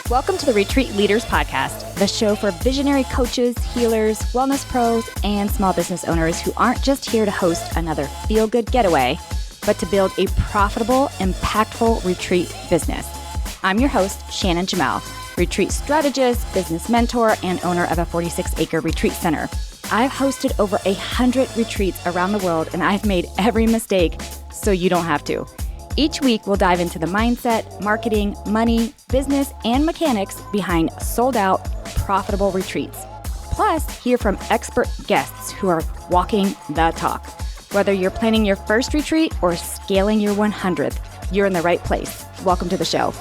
Welcome to the Retreat Leaders Podcast, the show for visionary coaches, healers, wellness pros, and small business owners who aren't just here to host another feel-good getaway, but to build a profitable, impactful retreat business. I'm your host, Shannon Jamail, retreat strategist, business mentor, and owner of a 46-acre retreat center. I've hosted over 100 retreats around the world, and I've made every mistake so you don't have to. Each week, we'll dive into the mindset, marketing, money, business, and mechanics behind sold-out, profitable retreats. Plus, hear from expert guests who are walking the talk. Whether you're planning your first retreat or scaling your 100th, you're in the right place. Welcome to the show.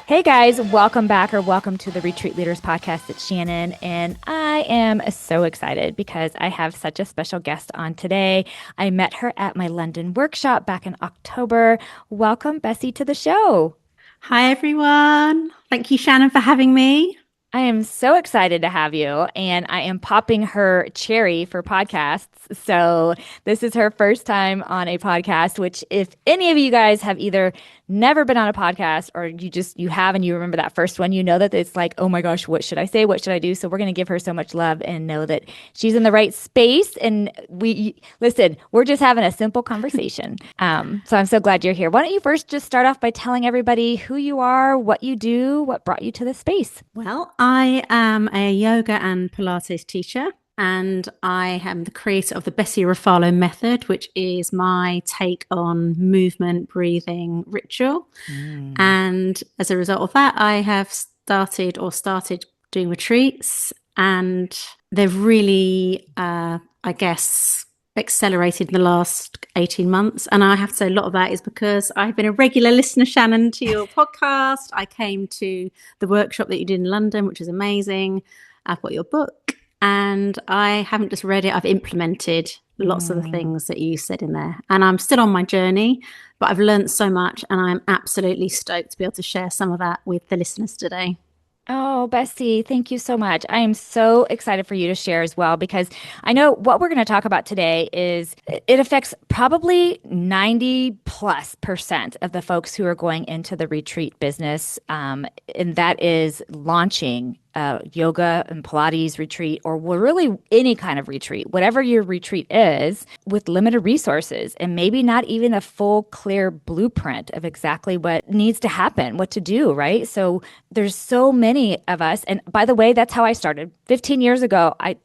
Hey guys, welcome back or welcome to the Retreat Leaders Podcast. It's Shannon, and I am so excited because I have such a special guest on today. I met her at my London workshop back in October. Welcome, Bessie, to the show. Hi, everyone. Thank you, Shannon, for having me. I am so excited to have you, and I am popping her cherry for podcasts. So this is her first time on a podcast, which if any of you guys have either never been on a podcast or you have and you remember that first one, you know that it's like, oh my gosh, what should I say? What should I do? So we're going to give her so much love and know that she's in the right space. And we're just having a simple conversation. So I'm so glad you're here. Why don't you first just start off by telling everybody who you are, what you do, what brought you to this space? Well, I am a yoga and Pilates teacher, and I am the creator of the Bessie Refalo method, which is my take on movement, breathing, ritual. And as a result of that, I have started doing retreats, and they've really, accelerated in the last 18 months. And I have to say a lot of that is because I've been a regular listener, Shannon, to your podcast. I came to the workshop that you did in London, which is amazing. I've got your book, and I haven't just read it, I've implemented lots of the things that you said in there. And I'm still on my journey, but I've learned so much, and I'm absolutely stoked to be able to share some of that with the listeners today. Oh, Bessie, thank you so much. I am so excited for you to share as well, because I know what we're going to talk about today is it affects probably 90+% of the folks who are going into the retreat business. And that is launching yoga and Pilates retreat, or really any kind of retreat, whatever your retreat is, with limited resources and maybe not even a full, clear blueprint of exactly what needs to happen, what to do, right? So there's so many of us. And by the way, that's how I started 15 years ago. I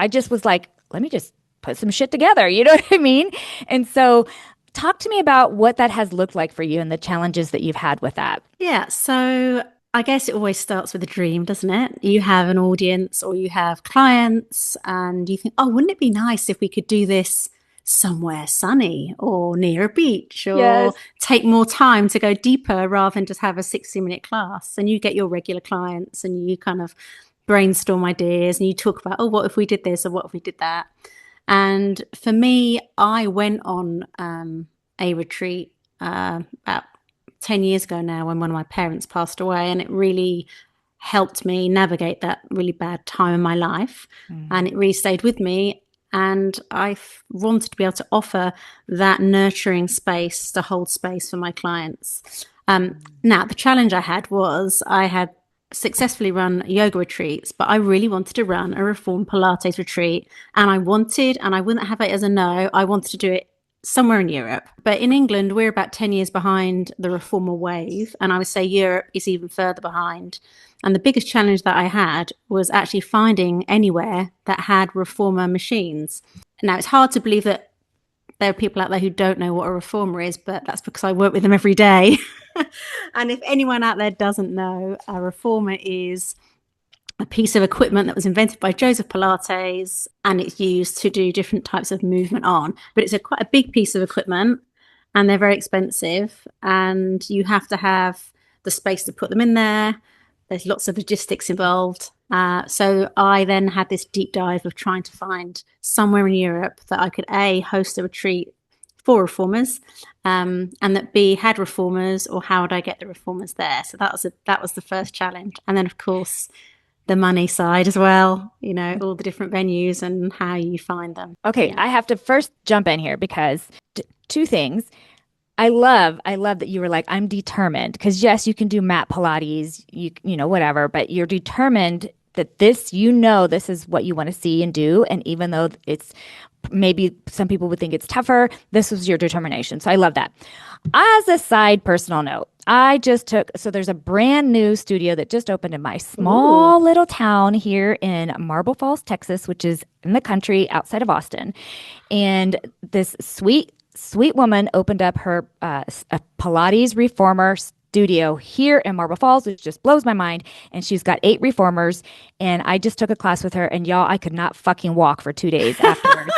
just was like, let me just put some shit together. You know what I mean? And so talk to me about what that has looked like for you and the challenges that you've had with that. Yeah. So I guess it always starts with a dream, doesn't it? You have an audience or you have clients and you think, oh, wouldn't it be nice if we could do this somewhere sunny or near a beach, or take more time to go deeper rather than just have a 60-minute class. And you get your regular clients and you kind of brainstorm ideas and you talk about, oh, what if we did this or what if we did that? And for me, I went on a retreat about 10 years ago now when one of my parents passed away, and it really helped me navigate that really bad time in my life. And it really stayed with me, and I wanted to be able to offer that nurturing space to hold space for my clients. Now, the challenge I had was I had successfully run yoga retreats, but I really wanted to run a reformed Pilates retreat, and I wouldn't have it as a no, I wanted to do it somewhere in Europe. But in England, we're about 10 years behind the reformer wave. And I would say Europe is even further behind. And the biggest challenge that I had was actually finding anywhere that had reformer machines. Now, it's hard to believe that there are people out there who don't know what a reformer is, but that's because I work with them every day. And if anyone out there doesn't know, a reformer is a piece of equipment that was invented by Joseph Pilates, and it's used to do different types of movement on. But it's quite a big piece of equipment, and they're very expensive, and you have to have the space to put them in there. There's lots of logistics involved. So I then had this deep dive of trying to find somewhere in Europe that I could A, host a retreat for reformers, and that B, had reformers, or how would I get the reformers there? So that was the first challenge. And then, of course, the money side as well, you know, all the different venues and how you find them. Okay, I have to first jump in here because two things. I love that you were like, I'm determined. Because yes, you can do mat Pilates, you know, whatever, but you're determined that this, you know, this is what you want to see and do. And even though it's maybe some people would think it's tougher, this was your determination. So I love that. As a side personal note, I just took, so there's a brand new studio that just opened in my Ooh. small little town here in Marble Falls, Texas, which is in the country outside of Austin. And this sweet woman opened up her a Pilates reformer studio here in Marble Falls, which just blows my mind. And she's got 8 reformers. And I just took a class with her, and y'all, I could not fucking walk for 2 days afterwards.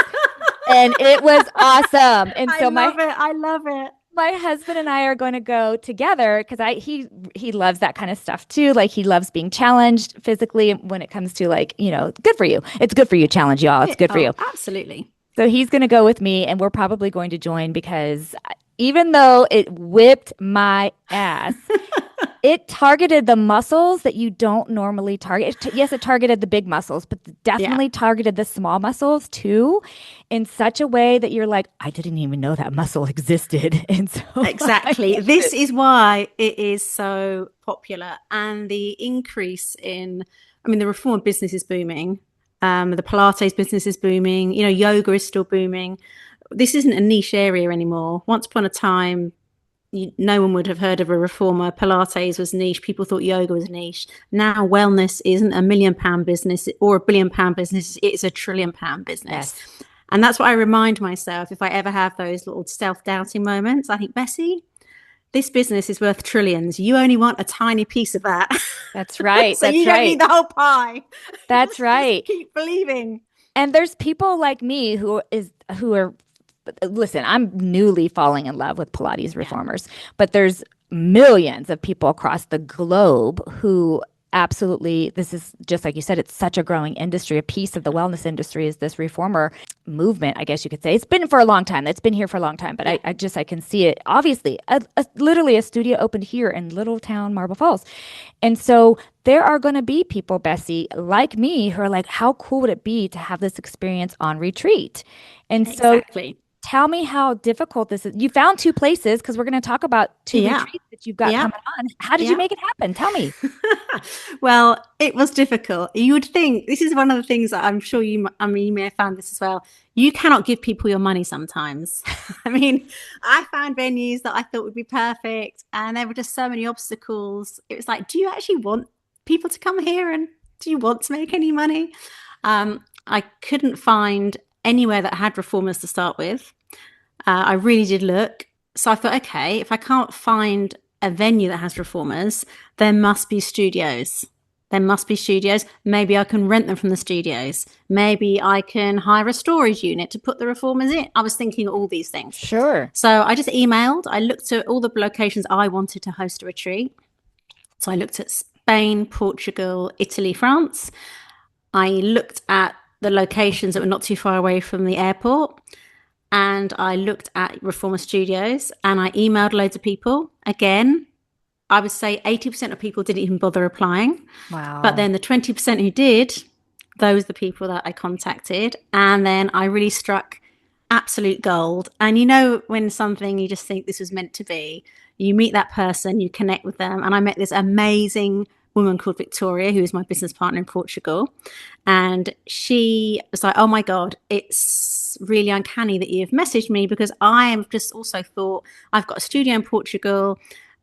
And it was awesome. And so I love it. my husband and I are going to go together because he loves that kind of stuff too. Like he loves being challenged physically when it comes to like, you know, good for you. It's good for you, challenge y'all. It's good for you. Absolutely. So he's going to go with me, and we're probably going to join because even though it whipped my ass, it targeted the muscles that you don't normally target. Yes, it targeted the big muscles, but definitely targeted the small muscles too, in such a way that you're like, I didn't even know that muscle existed. And so Exactly. This is why it is so popular. And the increase in, I mean, the reformer business is booming. The Pilates business is booming. You know, yoga is still booming. This isn't a niche area anymore. Once upon a time, no one would have heard of a reformer. Pilates was niche. People thought yoga was niche. Now wellness isn't £1 million business or £1 billion business. It's £1 trillion business. Yes. And that's what I remind myself if I ever have those little self-doubting moments. I think, Bessie, this business is worth trillions. You only want a tiny piece of that. That's right. So That's you don't right. need the whole pie. That's right. Just keep believing. And there's people like me who are, listen, I'm newly falling in love with Pilates reformers, but there's millions of people across the globe who absolutely, this is just like you said, it's such a growing industry. A piece of the wellness industry is this reformer movement, I guess you could say. It's been for a long time. It's been here for a long time, but I can see it. Obviously, literally a studio opened here in little town Marble Falls. And so there are going to be people, Bessie, like me, who are like, how cool would it be to have this experience on retreat? And so Exactly. tell me how difficult this is. You found 2 places because we're going to talk about 2 retreats that you've got coming on. How did you make it happen? Tell me. Well, it was difficult. You would think this is one of the things that I'm sure you may have found this as well. You cannot give people your money sometimes. I mean, I found venues that I thought would be perfect, and there were just so many obstacles. It was like, do you actually want people to come here, and do you want to make any money? I couldn't find anywhere that had reformers to start with. I really did look. So I thought, okay, if I can't find a venue that has reformers, there must be studios. There must be studios. Maybe I can rent them from the studios. Maybe I can hire a storage unit to put the reformers in. I was thinking all these things. Sure. So I just emailed. I looked at all the locations I wanted to host a retreat. So I looked at Spain, Portugal, Italy, France. I looked at the locations that were not too far away from the airport. And I looked at reformer studios, and I emailed loads of people. Again, I would say 80% of people didn't even bother applying. Wow. But then the 20% who did, those are the people that I contacted. And then I really struck absolute gold. And you know, when something you just think this was meant to be, you meet that person, you connect with them. And I met this amazing woman called Victoria, who is my business partner in Portugal. And she was like, oh my God, it's really uncanny that you've messaged me, because I have just also thought I've got a studio in Portugal,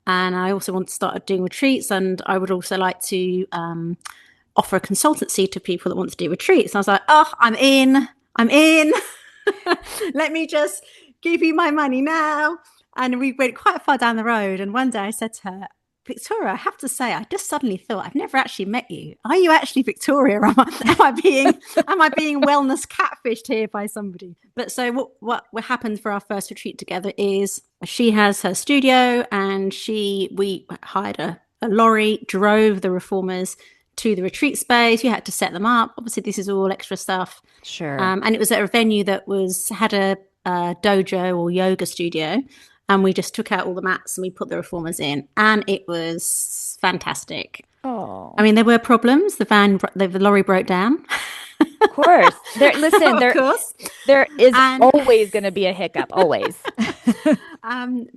and I also want to start doing retreats, and I would also like to offer a consultancy to people that want to do retreats. And I was like, oh, I'm in. Let me just give you my money now. And we went quite far down the road. And one day I said to her, Victoria, I have to say, I just suddenly thought I've never actually met you. Are you actually Victoria? Am I being wellness catfished here by somebody? But so what happened for our first retreat together is she has her studio, and we hired a lorry, drove the reformers to the retreat space. You had to set them up. Obviously, this is all extra stuff. Sure. And it was at a venue that had a dojo or yoga studio. And we just took out all the mats and we put the reformers in, and it was fantastic. Oh, I mean, there were problems. The lorry broke down. of course. There is Of course. always going to be a hiccup. Always.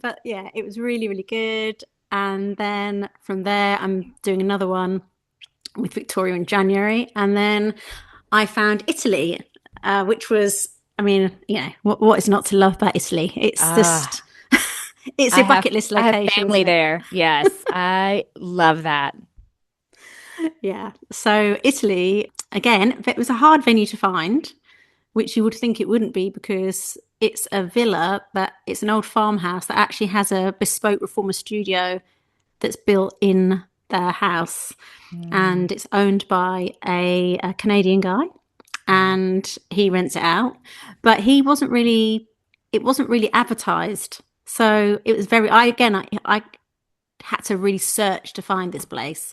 But yeah, it was really, really good. And then from there, I'm doing another one with Victoria in January. And then I found Italy, which was, I mean, what is not to love about Italy? It's just, Ah, it's a bucket list I have location, family isn't it? there. Yes, I love that. Yeah. So Italy, again, it was a hard venue to find, which you would think it wouldn't be because it's a villa, but it's an old farmhouse that actually has a bespoke reformer studio that's built in their house. Mm, And it's owned by a Canadian guy, wow. and he rents it out. But it wasn't really advertised. So it was I had to really search to find this place.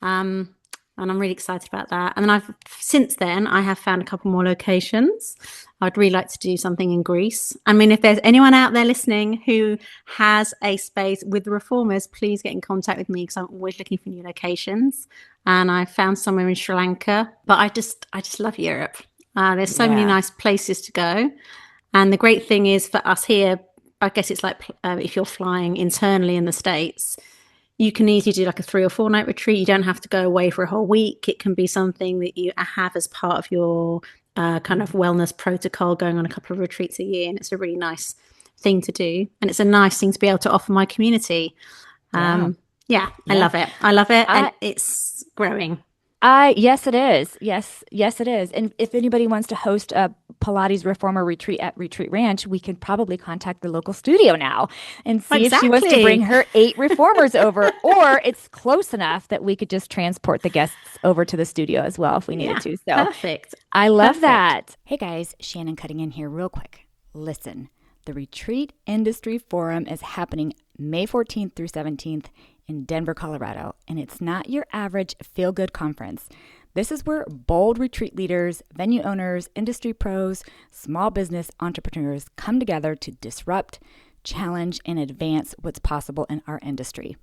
Um, and I'm really excited about that. And then since then, I have found a couple more locations. I'd really like to do something in Greece. I mean, if there's anyone out there listening who has a space with the reformers, please get in contact with me because I'm always looking for new locations. And I found somewhere in Sri Lanka, but I just love Europe. There's so many Yeah. nice places to go. And the great thing is for us here, I guess it's like if you're flying internally in the States, you can easily do like a 3 or 4 night retreat. You don't have to go away for a whole week. It can be something that you have as part of your kind of wellness protocol, going on a couple of retreats a year. And it's a really nice thing to do. And it's a nice thing to be able to offer my community. Yeah. Yeah, I Yeah. love it. I love it. And I it's growing. yes, it is. Yes, it is. And if anybody wants to host a Pilates reformer retreat at Retreat Ranch, we could probably contact the local studio now and see if she wants to bring Exactly. her 8 reformers over, or it's close enough that we could just transport the guests over to the studio as well if we needed Yeah, to. So perfect. I love Perfect. that. Hey guys, Shannon cutting in here real quick. Listen, the Retreat Industry Forum is happening May 14th through 17th in Denver, Colorado, and it's not your average feel-good conference. This is where bold retreat leaders, venue owners, industry pros, small business entrepreneurs come together to disrupt, challenge, and advance what's possible in our industry.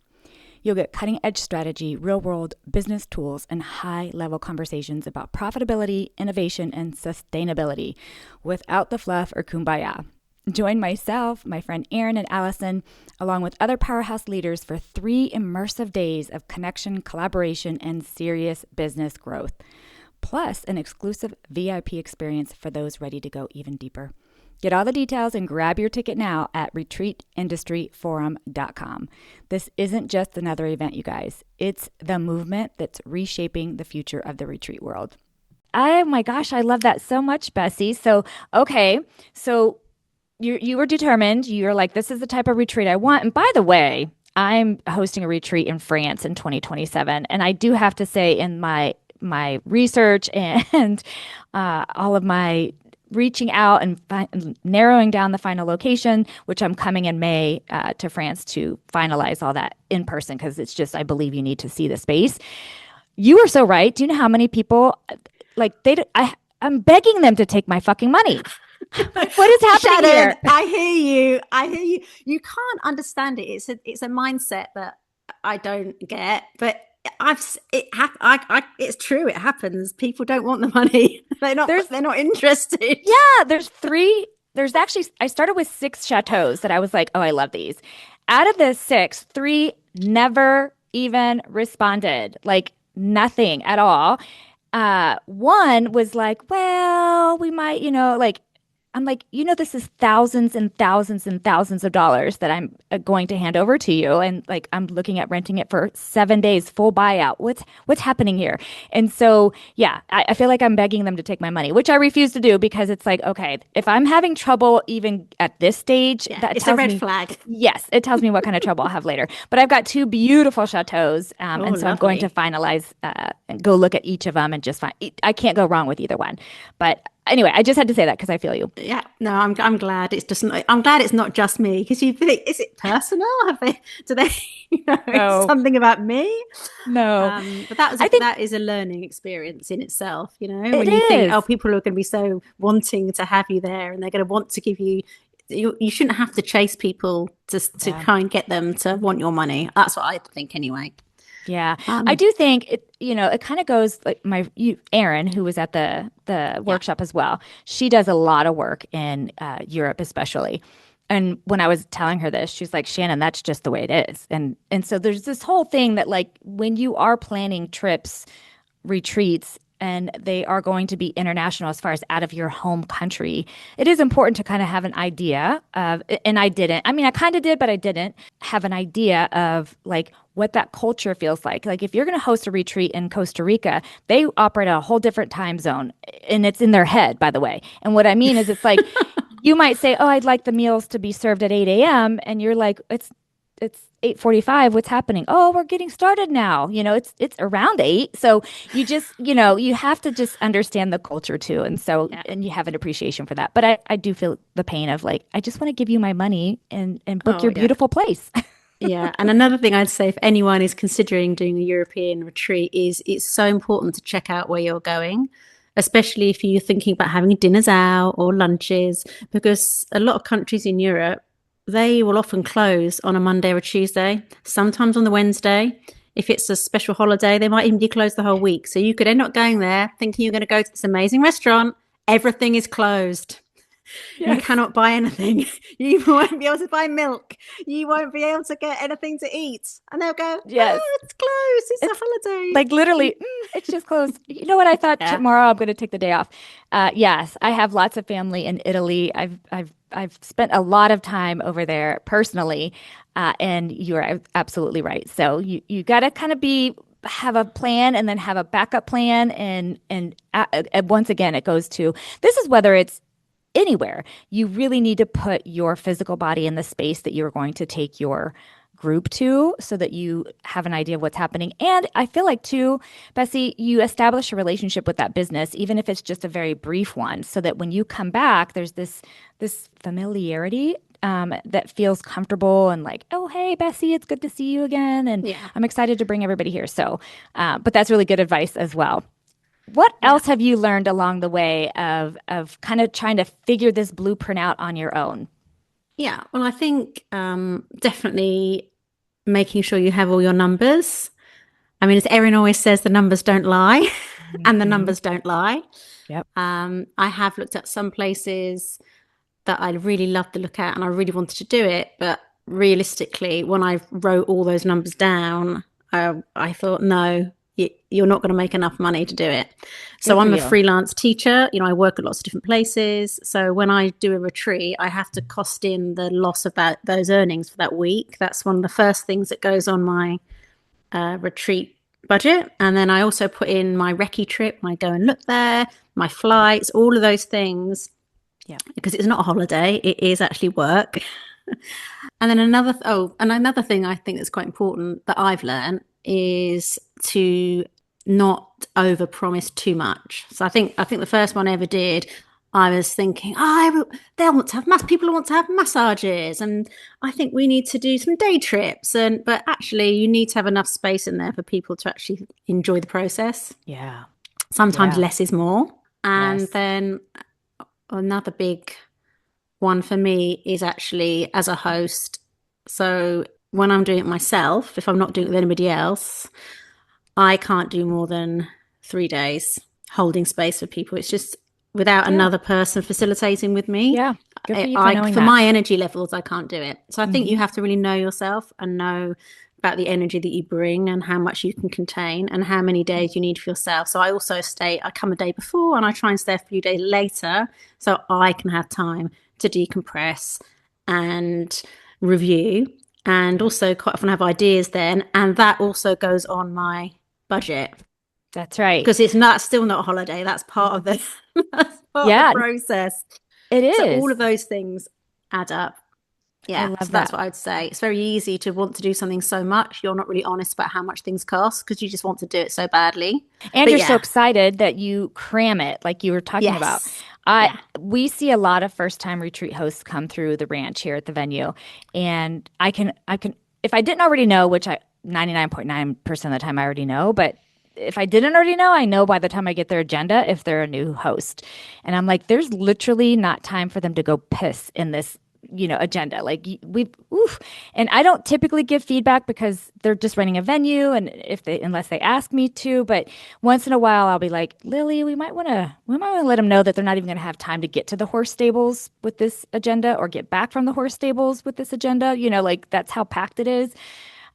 You'll get cutting-edge strategy, real-world business tools, and high-level conversations about profitability, innovation, and sustainability without the fluff or kumbaya. Join myself, my friend Erin and Allison, along with other powerhouse leaders for 3 immersive days of connection, collaboration, and serious business growth, plus an exclusive VIP experience for those ready to go even deeper. Get all the details and grab your ticket now at retreatindustryforum.com. This isn't just another event, you guys. It's the movement that's reshaping the future of the retreat world. Oh my gosh, I love that so much, Bessie. So, okay, so you were determined. You're like, this is the type of retreat I want. And by the way, I'm hosting a retreat in France in 2027, and I do have to say, in my research and all of my reaching out and narrowing down the final location, which I'm coming in May to France to finalize all that in person because it's just I believe you need to see the space. You were so right. Do you know how many people like I'm begging them to take my fucking money. Like, what is happening Shannon, here? I hear you. I hear you. You can't understand it. It's a mindset that I don't get, but it's true. It happens. People don't want the money. There's They're not interested. Yeah, there's actually I started with 6 chateaus that I was like, oh, I love these. Out of the 6, 3 never even responded. Like nothing at all. One was like, well, we might, like I'm like, this is thousands and thousands and thousands of dollars that I'm going to hand over to you, and like I'm looking at renting it for 7 days, full buyout. What's happening here? And so, yeah, I feel like I'm begging them to take my money, which I refuse to do because it's like, okay, if I'm having trouble even at this stage, Yeah, that it's a tells red me, flag. yes, it tells me what kind of trouble I'll have later. But I've got 2 beautiful chateaus, Oh, and so I'm going to lovely. finalize and go look at each of them and just find. I can't go wrong with either one, but. Anyway, I just had to say that because I feel you. Yeah, no, I'm glad it's just not, I'm glad it's not just me because you think, is it personal? Do they, No, something about me? no. But I think that is a learning experience in itself, it when you think, oh, is. people are going to be so wanting to have you there and they're going to want to give you, you shouldn't have to chase people to Yeah. try and get them to want your money. That's what I think anyway. Yeah. I Um, do think it kind of goes like Erin, who was at the yeah, workshop as well. She does a lot of work in Europe, especially. And when I was telling her this, she's like, Shannon, that's just the way it is. And so there's this whole thing that like when you are planning trips, retreats, and they are going to be international as far as out of your home country, it is important to kind of have an idea of, and I didn't. I mean, I kind of did, but I didn't have an idea of like what that culture feels like. Like if you're going to host a retreat in Costa Rica, they operate at a whole different time zone, and it's in their head, by the way. And what I mean is, it's like you might say, "Oh, I'd like the meals to be served at 8 a.m." and you're like, "It's 8:45. What's happening?" "Oh, we're getting started now." It's around 8. So you just, you have to just understand the culture too. And so, Yeah. and you have an appreciation for that. But I do feel the pain of like, I just want to give you my money and book Oh, your yeah. beautiful place. Yeah. And another thing I'd say if anyone is considering doing a European retreat is it's so important to check out where you're going, especially if you're thinking about having dinners out or lunches, because a lot of countries in Europe, they will often close on a Monday or a Tuesday, sometimes on the Wednesday. If it's a special holiday, they might even be closed the whole week. So you could end up going there thinking you're going to go to this amazing restaurant. Everything is closed. You Yes. cannot buy anything. You won't be able to buy milk. You won't be able to get anything to eat. And they'll go, Yes. oh, it's closed. It's a It's holiday. like literally, it's just closed. You know what? I thought Yeah. tomorrow I'm going to take the day off. Yes, I have lots of family in Italy. I've spent a lot of time over there personally, and you're absolutely right. So you got to kind of have a plan and then have a backup plan, and once again, it goes to this is whether it's anywhere. You really need to put your physical body in the space that you're going to take your group to so that you have an idea of what's happening. And I feel like too, Bessie, you establish a relationship with that business, even if it's just a very brief one, so that when you come back, there's this familiarity that feels comfortable and like, oh, hey, Bessie, it's good to see you again. And Yeah. I'm excited to bring everybody here. So, but that's really good advice as well. What Yeah. else have you learned along the way of kind of trying to figure this blueprint out on your own? Yeah. Well, I think definitely making sure you have all your numbers. I mean, as Erin always says, the numbers don't lie, and the Hmm. numbers don't lie. Yep. I have looked at some places that I really loved the look at and I really wanted to do it. But realistically, when I wrote all those numbers down, I thought, no, you're not going to make enough money to do it. Good So for I'm a you. freelance teacher. I work at lots of different places. So when I do a retreat, I have to cost in the loss of those earnings for that week. That's one of the first things that goes on my retreat budget. And then I also put in my recce trip when I go and look there, my flights, all of those things, Yeah. because it's not a holiday, it is actually work. And then another thing I think that's quite important that I've learned is to not overpromise too much. So I think the first one I ever did, I was thinking, they'll want to have people want to have massages, and I think we need to do some day trips, but actually you need to have enough space in there for people to actually enjoy the process. Yeah. Sometimes Yeah. less is more. And Yes. then another big one for me is actually as a host. So when I'm doing it myself, if I'm not doing it with anybody else, I can't do more than 3 days holding space for people. It's just without Yeah. another person facilitating with me. Yeah. Good for you for I knowing for that. my energy levels, I can't do it. So I think you Hmm. have to really know yourself and know about the energy that you bring and how much you can contain and how many days you need for yourself. So I come a day before and I try and stay a few days later so I can have time to decompress and review and Yeah. also quite often have ideas then. And that also goes on my budget That's right. because it's not still not a holiday. That's part of the that's part of the Yeah, process. it So all is. of those things add up. I Yeah, love so that's that. what I would say. It's very easy to want to do something so much you're not really honest about how much things cost because you just want to do it so badly. And But you're so yeah, excited that you cram it, like you were talking about. yes, I yeah, We see a lot of first time retreat hosts come through the ranch here at the venue. And I can if I didn't already know, which I 99.9% of the time I already know, but if I didn't already know, I know by the time I get their agenda if they're a new host. And I'm like, there's literally not time for them to go piss in this agenda. Like and I don't typically give feedback because they're just running a venue, and unless they ask me to, but once in a while I'll be like, Lily, we might want to let them know that they're not even going to have time to get to the horse stables with this agenda or get back from the horse stables with this agenda. Like that's how packed it is.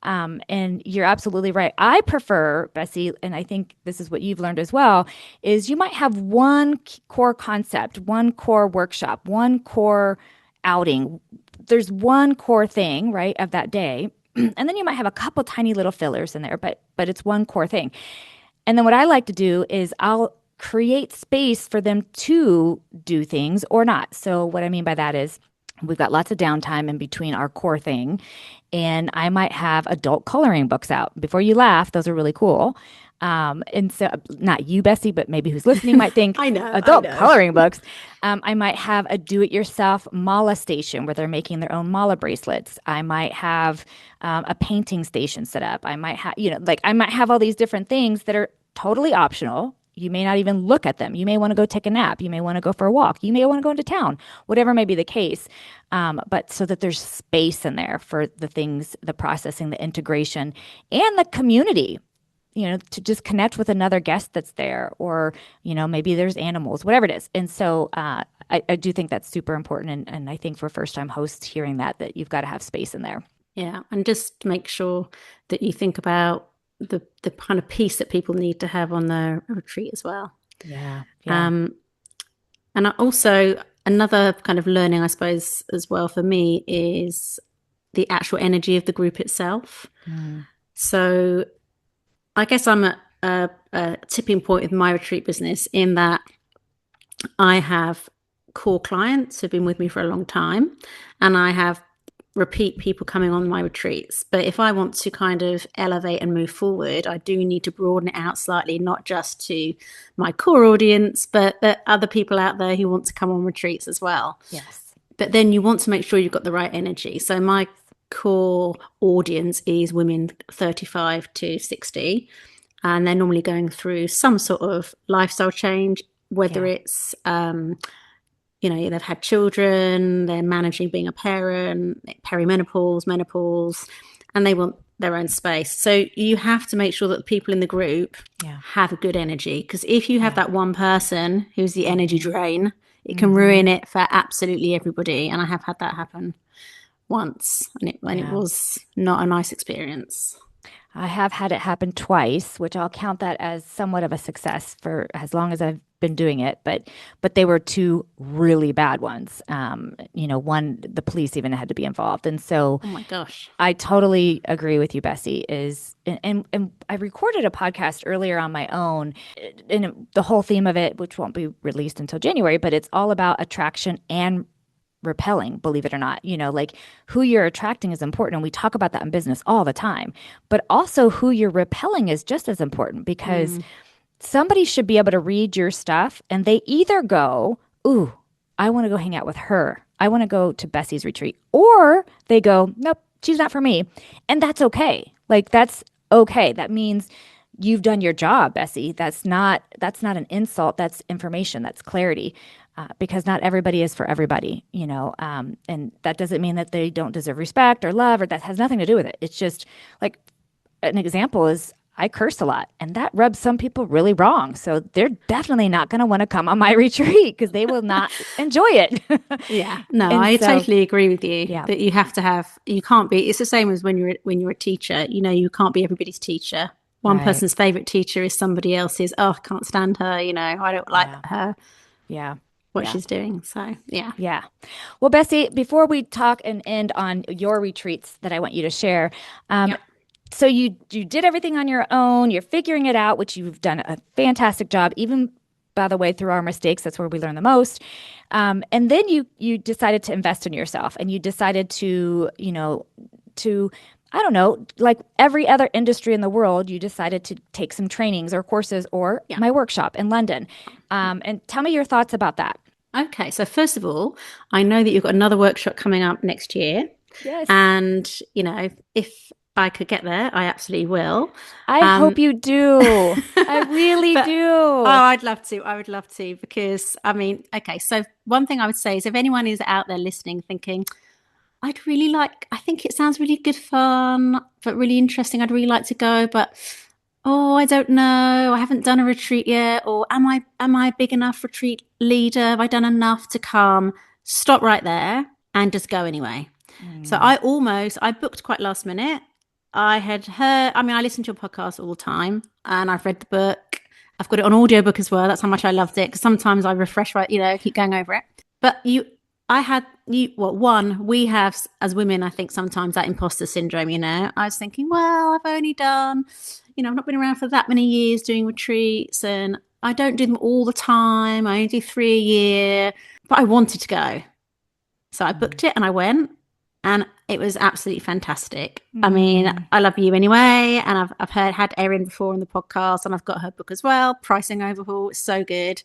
And you're absolutely right. I prefer, Bessie, and I think this is what you've learned as well, is you might have one core concept, one core workshop, one core outing. There's one core thing, right, of that day. And then you might have a couple tiny little fillers in there, but it's one core thing. And then what I like to do is I'll create space for them to do things or not. So what I mean by that is we've got lots of downtime in between our core thing. And I might have adult coloring books out. Before you laugh, those are really cool. And so, not you, Bessie, but maybe who's listening might think I know, adult coloring books. I might have a do-it-yourself mala station where they're making their own mala bracelets. I might have a painting station set up. I might have, I might have all these different things that are totally optional. You may not even look at them. You may want to go take a nap. You may want to go for a walk. You may want to go into town, whatever may be the case. But so that there's space in there for the things, the processing, the integration, and the community, to just connect with another guest that's there, or, maybe there's animals, whatever it is. And so I do think that's super important. And I think for first-time hosts hearing that you've got to have space in there. Yeah. And just make sure that you think about the kind of peace that people need to have on their retreat as well. Yeah. And also another kind of learning, I suppose, as well for me is the actual energy of the group itself. So I guess I'm at a tipping point with my retreat business in that I have core clients who've been with me for a long time, and I have repeat people coming on my retreats. But if I want to kind of elevate and move forward, I do need to broaden it out slightly, not just to my core audience, but other people out there who want to come on retreats as well. Yes. But then you want to make sure you've got the right energy. So my core audience is women 35 to 60, and they're normally going through some sort of lifestyle change, whether it's they've had children, they're managing being a parent, perimenopause, menopause, and they want their own space. So you have to make sure that the people in the group have a good energy, because if you have that one person who's the energy drain, it can ruin it for absolutely everybody. And I have had that happen once, and it was not a nice experience. I have had it happen twice, which I'll count that as somewhat of a success for as long as I've been doing it. But they were two really bad ones. One, the police even had to be involved. And so, oh my gosh, I totally agree with you, Bessie. And I recorded a podcast earlier on my own, and the whole theme of it, which won't be released until January, but it's all about attraction and repelling, believe it or not. Like who you're attracting is important. And we talk about that in business all the time. But also who you're repelling is just as important, because somebody should be able to read your stuff and they either go, ooh, I want to go hang out with her. I want to go to Bessie's retreat. Or they go, nope, she's not for me. And that's okay. Like that's okay. That means you've done your job, Bessie. That's not an insult. That's information. That's clarity. Because not everybody is for everybody, and that doesn't mean that they don't deserve respect or love, or that has nothing to do with it. It's just like an example is I curse a lot, and that rubs some people really wrong. So they're definitely not going to want to come on my retreat because they will not enjoy it. Yeah, no, I totally agree with you. Yeah. That you can't be. It's the same as when you're a teacher. You can't be everybody's teacher. One person's favorite teacher is somebody else's. Oh, I can't stand her. I don't like her. Yeah. What she's doing. So, yeah. Yeah. Well, Bessie, before we talk and end on your retreats that I want you to share, so you did everything on your own. You're figuring it out, which you've done a fantastic job, even, by the way, through our mistakes. That's where we learn the most. And then you decided to invest in yourself, and you decided to I don't know, like every other industry in the world, you decided to take some trainings or courses or my workshop in London. And tell me your thoughts about that. Okay. So first of all, I know that you've got another workshop coming up next year. Yes. And, if I could get there, I absolutely will. I hope you do. I really But do. I'd love to. I would love to, because I mean, okay, so one thing I would say is, if anyone is out there listening thinking, I think it sounds really good fun, but really interesting. I'd really like to go, but oh, I don't know. I haven't done a retreat yet. Or am I a big enough retreat leader? Have I done enough to come? Stop right there and just go anyway. So I booked quite last minute. I had heard, I mean, I listen to your podcast all the time, and I've read the book. I've got it on audiobook as well. That's how much I loved it, because sometimes I refresh, right, keep going over it. But we have as women, I think sometimes that imposter syndrome, I was thinking, well, I've only done, I've not been around for that many years doing retreats, and I don't do them all the time. I only do 3 a year, but I wanted to go. So I booked it and I went, and it was absolutely fantastic. I mean, I love you anyway, and I've had Erin before on the podcast, and I've got her book as well, Pricing Overhaul. It's so good.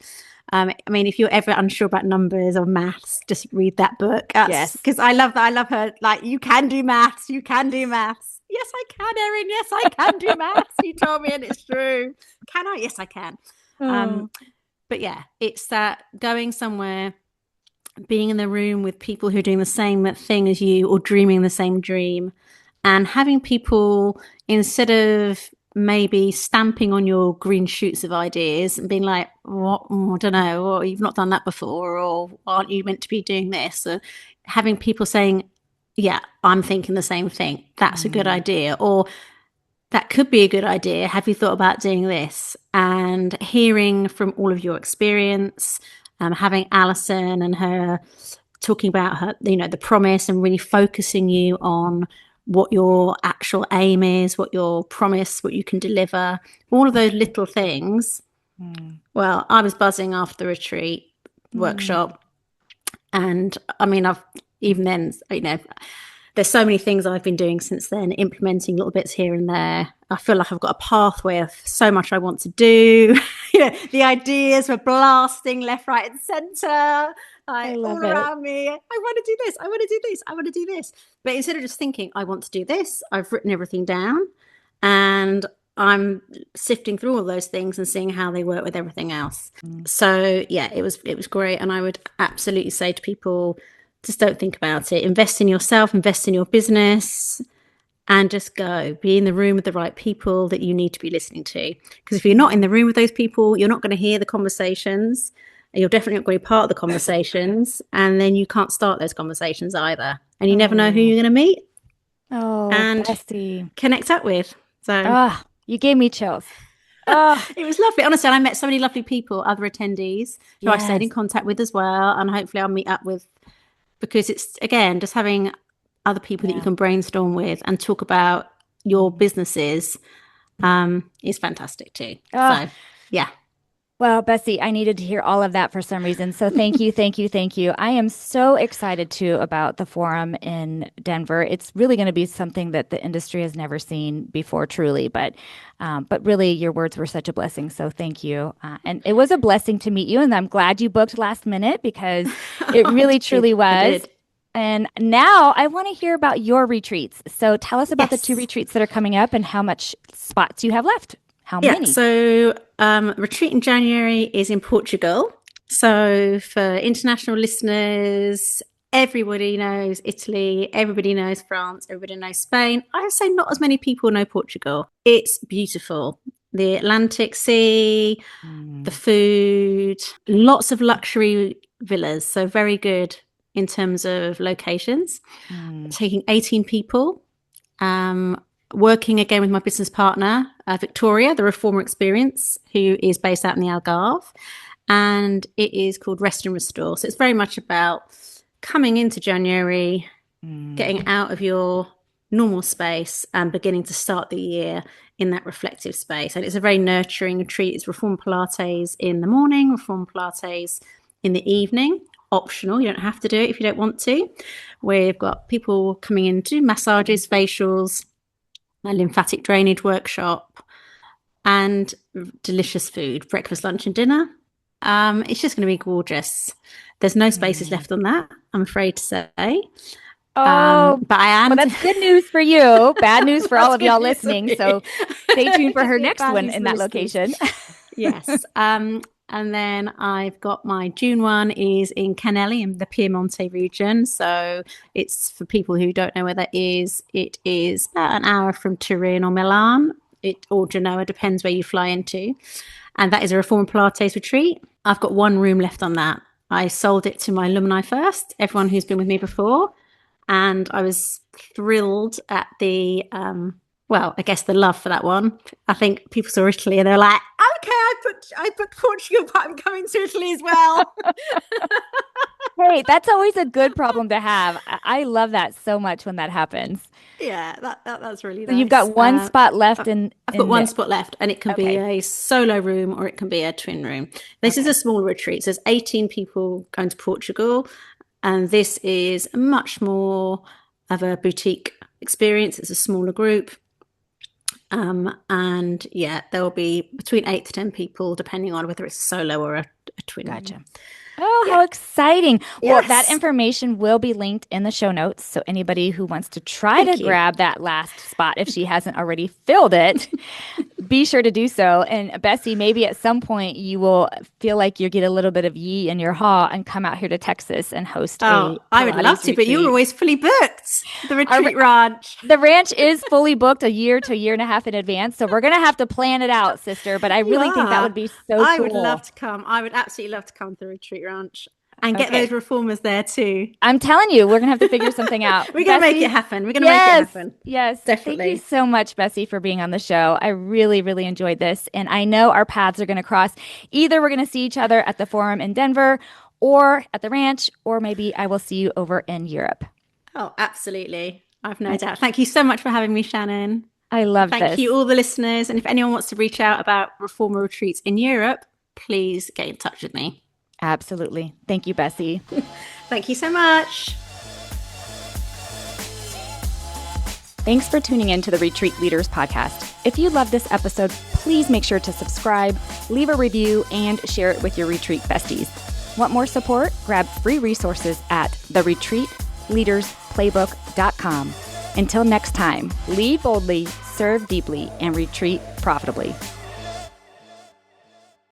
I mean, if you're ever unsure about numbers or maths, just read that book. Yes, because I love that. I love her. Like, you can do maths. You can do maths. Yes, I can, Erin. Yes, I can do maths. You told me, and it's true. Can I? Yes, I can. But yeah, it's that going somewhere, being in the room with people who are doing the same thing as you, or dreaming the same dream, and having people, instead of maybe stamping on your green shoots of ideas and being like, what, I don't know, or you've not done that before, or aren't you meant to be doing this? Or having people saying, yeah, I'm thinking the same thing. That's a good idea. Or that could be a good idea. Have you thought about doing this? And hearing from all of your experience, having Alison and her talking about her, the promise, and really focusing you on what your actual aim is, what your promise, what you can deliver, all of those little things. Well, I was buzzing after the retreat workshop. And I mean, even then, there's so many things I've been doing since then, implementing little bits here and there. I feel like I've got a pathway of so much I want to do. The ideas were blasting left, right, and center, all around me. I want to do this. I want to do this. I want to do this. But instead of just thinking, I want to do this, I've written everything down, and I'm sifting through all those things and seeing how they work with everything else. So yeah, it was great. And I would absolutely say to people, just don't think about it. Invest in yourself, invest in your business, and just go. Be in the room with the right people that you need to be listening to. Because if you're not in the room with those people, you're not going to hear the conversations. And you're definitely not going to be part of the conversations. And then you can't start those conversations either. And you never know who you're going to meet. And Bessie, connect up with. So you gave me chills. It was lovely. Honestly, and I met so many lovely people, other attendees who I've stayed in contact with as well. And hopefully I'll meet up with, because it's, again, just having other people that you can brainstorm with and talk about your businesses is fantastic too. So, yeah. Well, Bessie, I needed to hear all of that for some reason. So thank you, thank you, thank you. I am so excited too about the forum in Denver. It's really going to be something that the industry has never seen before, truly. But really, your words were such a blessing. So thank you. And it was a blessing to meet you. And I'm glad you booked last minute, because it really, truly was. And now I want to hear about your retreats. So tell us about the 2 retreats that are coming up and how much spots you have left. How many? So retreat in January is in Portugal. So for international listeners, everybody knows Italy, everybody knows France, everybody knows Spain. I would say not as many people know Portugal. It's beautiful. The Atlantic Sea, the food, lots of luxury villas. So very good in terms of locations. Taking 18 people. Working again with my business partner, Victoria, the Reformer Experience, who is based out in the Algarve. And it is called Rest and Restore. So it's very much about coming into January, getting out of your normal space and beginning to start the year in that reflective space. And it's a very nurturing retreat. It's Reformer Pilates in the morning, Reformer Pilates in the evening. Optional. You don't have to do it if you don't want to. We've got people coming in to do massages, facials, a lymphatic drainage workshop, and delicious food, breakfast, lunch, and dinner. It's just going to be gorgeous. There's no spaces left on that, I'm afraid to say. Oh, But I am. well, that's good news for you. Bad news for all That's of good y'all news for listening. me. So stay tuned for her Just next bad one news in for the that listeners. location. Yes. And then I've got my June one is in Canelli in the Piemonte region. So it's for people who don't know where that is. It is about an hour from Turin or Milan, or Genoa, depends where you fly into. And that is a Reform Pilates retreat. I've got one room left on that. I sold it to my alumni first, everyone who's been with me before. And I was thrilled at the I guess the love for that one. I think people saw Italy and they're like, okay, I put Portugal, but I'm coming to Italy as well. Hey, that's always a good problem to have. I love that so much when that happens. Yeah, that's really So you've nice. got one spot left I've got in one the spot left, and it can be okay. a solo room or it can be a twin room. This is Okay. a small retreat. So there's 18 people going to Portugal, and this is much more of a boutique experience. It's a smaller group. And yeah, there will be between 8 to 10 people, depending on whether it's a solo or a twin room. Gotcha. Oh, how Yeah. exciting. Well, that Yes. information will be linked in the show notes. So anybody who wants to try to Thank you. grab that last spot, if she hasn't already filled it, be sure to do so. And Bessie, maybe at some point you will feel like you get a little bit of ye in your haw and come out here to Texas and host Oh, a I would love Pilates to, but you're retreat. always fully booked. The Our, retreat ranch. the ranch is fully booked a year to a year and a half in advance. So we're going to have to plan it out, sister. But I You really think that would are. be so I would love cool. to come. I would absolutely love to come to the retreat ranch and get Okay. those reformers there too. I'm telling you, we're going to have to figure something out. We're going to make Bessie, it happen. We're going to make it yes, happen. yes. Thank you Definitely. so much, Bessie, for being on the show. I really, really enjoyed this. And I know our paths are going to cross. Either we're going to see each other at the forum in Denver or at the ranch, or maybe I will see you over in Europe. Oh, absolutely. I've no doubt. Thank you so much for having me, Shannon. I love Thank this. you, all the listeners. And if anyone wants to reach out about reformer retreats in Europe, please get in touch with me. Absolutely. Thank you, Bessie. Thank you so much. Thanks for tuning in to the Retreat Leaders Podcast. If you love this episode, please make sure to subscribe, leave a review, and share it with your retreat besties. Want more support? Grab free resources at theretreatleadersplaybook.com. Until next time, lead boldly, serve deeply, and retreat profitably.